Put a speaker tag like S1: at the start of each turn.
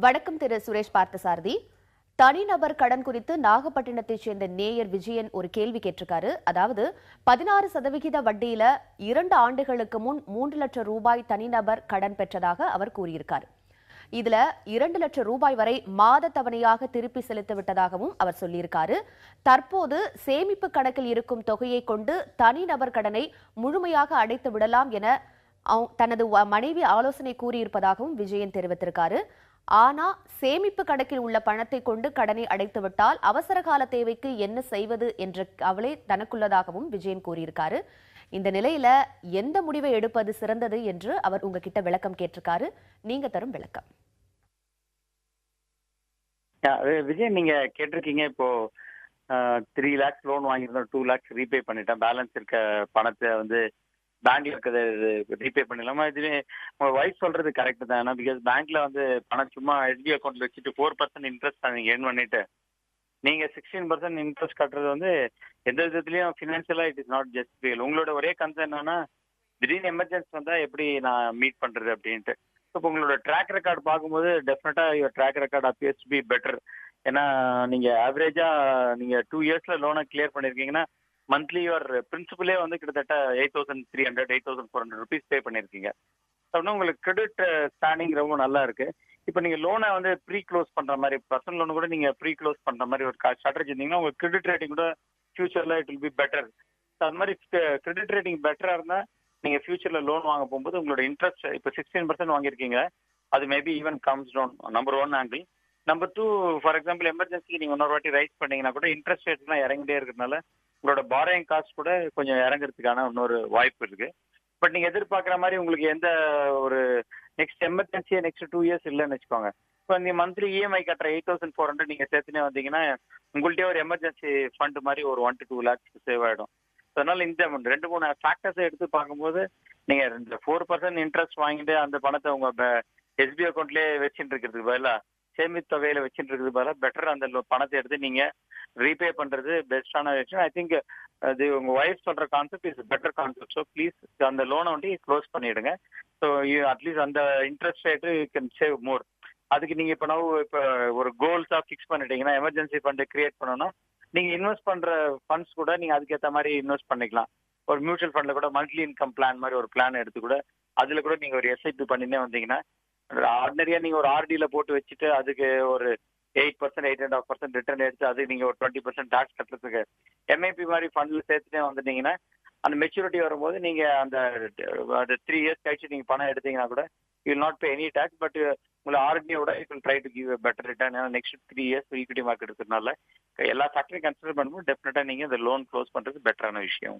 S1: வணக்கம் திரு சுரேஷ் பார்த்தசாரதி. தனிநபர் கடன் குறித்து நாகப்பட்டினத்தைச் சேர்ந்த நேயர் விஜயன் ஒரு கேள்வி கேட்டிருக்காரு. அதாவது 16% வட்டியில 2 ஆண்டுகளுக்கு முன் 3 லட்சம் ரூபாய் தனிநபர் கடன் பெற்றதாக அவர் கூறியிருக்கார். இதுல 2 லட்சம் ரூபாய் வரை மாத தவணையாக திருப்பி செலுத்தி விட்டதாகவும் அவர் சொல்லியிருக்காரு. தற்போது சேமிப்பு கணக்கில் இருக்கும் தொகையை கொண்டு தனிநபர் கடனை முழுமையாக அடைத்து விடலாம் என தனது மனைவி ஆலோசனை கூறியிருப்பதாகவும் விஜயன் தெரிவித்திருக்காரு. ஆனா சேமிப்பு கணக்கில் உள்ள பணத்தை கொண்டு கடனை அடைத்துவிட்டால் அவசர கால தேவைக்கு என்ன செய்வது என்ற கவலை தனக்குள்ளதாகவும் விஜயன் கூறியிருக்காரு. இந்த நிலையில எந்த முடிவை எடுப்பது சிறந்தது என்று அவர் உங்ககிட்ட விளக்கம் கேட்டிருக்காரு. நீங்க தரும் விளக்கம்.
S2: விஜய், நீங்க கேட்டிருக்கீங்க இப்போ 3 lakhs லோன் வாங்கியிருந்தோம், 2 lakhs ரீபே பண்ணிட்டேன், பேலன்ஸ் இருக்க பணத்தை பேங்க்ல இருக்கிறத ரீபே பண்ணிடலாமா? இதுவே உங்க வைஃப் சொல்றது கரெக்ட் தான். ஏன்னா பிகாஸ் பேங்க்ல பணம் சும்மா எஸ்பி அக்கௌண்ட்ல வச்சுட்டு 4% இன்ட்ரெஸ்ட் நீங்க ஏர்ன் பண்ணிட்டு நீங்க 16% இன்ட்ரெஸ்ட் கட்டுறது எந்த விதத்துலயும் ஃபினான்ஷியலா இட் இஸ் நாட் ஜஸ்டிஃபைபிள். உங்களோட ஒரே கன்சர்ன் என்னன்னா திடீர்னு எமர்ஜென்சி வந்தா எப்படி நான் மீட் பண்றது அப்படின்ட்டு. இப்போ உங்களோட ட்ராக் ரெக்கார்டு பார்க்கும்போது டெஃபினட்டா your track record appears to be better. ஏன்னா நீங்க ஆவரேஜா நீங்க 2 yearsல லோனை கிளியர் பண்ணிருக்கீங்கன்னா மந்த்லி யுவர் பிரின்சிபலே கிட்டத்தட்ட 8,300 8,400 ருபீஸ் பே பண்ணிருக்கீங்க. அப்படின்னா உங்களுக்கு கிரெடிட் ஸ்டாண்டிங் ரொம்ப நல்லா இருக்கு. இப்போ நீங்க லோனை ப்ரீ க்ளோஸ் பண்ற மாதிரி, பர்சனல் லோன் கூட நீங்க ப்ரீ க்ளோஸ் பண்ற மாதிரி ஒரு ஸ்ட்ராட்டஜி இருந்தீங்கன்னா உங்களுக்கு கிரெடிட் ரேட்டிங் கூட ஃபியூச்சர்ல இட் வில் பி பெட்டர். அது மாதிரி கிரெடிட் ரேட்டிங் பெட்டரா இருந்தா நீங்க ஃபியூச்சர்ல லோன் வாங்க போகும்போது உங்களோட இன்ட்ரெஸ்ட் இப்போ 16% வாங்கியிருக்கீங்க, அது maybe even comes down. Number 1 angle. Number 2, for example எமர்ஜென்சிக்கு நீங்க இன்னொரு வாட்டி ரைஸ் பண்ணீங்கன்னா கூட இன்ட்ரெஸ்ட் ரேட்ஸ்லாம் இறங்கிட்டே இருக்கிறதுனால உங்களோட பாரோயிங் காஸ்ட் கூட கொஞ்சம் இறங்குறதுக்கான இன்னொரு வாய்ப்பு இருக்கு. பட் நீங்க எதிர்பார்க்குற மாதிரி உங்களுக்கு எந்த ஒரு நெக்ஸ்ட் எமர்ஜென்சியே நெக்ஸ்ட் 2 years இல்லைன்னு வச்சுக்கோங்க. இப்போ நீங்க மந்த்லி இஎம்ஐ கட்டுற 8,400 நீங்க சேர்த்துனே வந்தீங்கன்னா உங்கள்கிட்ட ஒரு எமர்ஜென்சி ஃபண்ட் மாதிரி ஒரு 1 to 2 lakhs சேவ் ஆயிடும். அதனால இந்த 2-3 ஃபேக்டர்ஸை எடுத்து பார்க்கும்போது நீங்க 4% இன்ட்ரெஸ்ட் வாங்கிட்டு அந்த பணத்தை உங்க எஸ்பி அக்கௌண்ட்லேயே வச்சுட்டு இருக்கிறதுக்கு பதிலாக சேமிப்பு தொகையில வச்சுட்டு இருக்கிறது பதிலாக பெட்டர் அந்த பணத்தை எடுத்து நீங்க ரீபே பண்றது பெஸ்டான விஷயம். ஐ திங்க் அது உங்க ஒய்ஃப் சொல்ற concept is better concept. So please அந்த லோனை க்ளோஸ் பண்ணிடுங்க. ஸோ அட்லீஸ்ட் அந்த interest rate you can save மோர். அதுக்கு நீங்க இப்போ ஒரு கோல்ஸா ஃபிக்ஸ் பண்ணிட்டீங்கன்னா எமர்ஜென்சி ஃபண்ட் கிரியேட் பண்ணணும். நீங்க இன்வெஸ்ட் பண்ற ஃபண்ட்ஸ் கூட நீங்க அதுக்கேற்ற மாதிரி இன்வெஸ்ட் பண்ணிக்கலாம். ஒரு மியூச்சுவல் ஃபண்ட்ல கூட மந்த்லி இன்கம் பிளான் மாதிரி ஒரு பிளான் எடுத்து கூட அதுல கூட நீங்க ஒரு எஸ்ஐபி பண்ணினே வந்தீங்கன்னா ஆர்டினரியா நீங்க ஒரு ஆர்டியில போட்டு வச்சுட்டு அதுக்கு ஒரு 8% 8.5% ரிட்டர்ன் எடுத்து அது நீங்க ஒரு 20% டாக்ஸ் கட்டுறதுக்கு எம்ஐபி மாதிரி ஃபண்ட்ல சேர்த்துட்டே வந்துட்டீங்கன்னா அந்த மெச்சூரிட்டி வரும்போது நீங்க அந்த 3 years கழிச்சு நீங்க பணம் எடுத்தீங்கன்னா கூட you will not pay any tax. But உங்களை ஆர்டியோட you will try to give better return. ஏன்னா நெக்ஸ்ட் 3 years ஈக்விட்டி மார்க்கெட் இருக்கிறதுனால எல்லா ஃபேக்டரையும் கன்சிடர் பண்ணும்போது டெஃபினட்டா நீங்க இந்த லோன் க்ளோஸ் பண்றது பெட்டரான விஷயம்.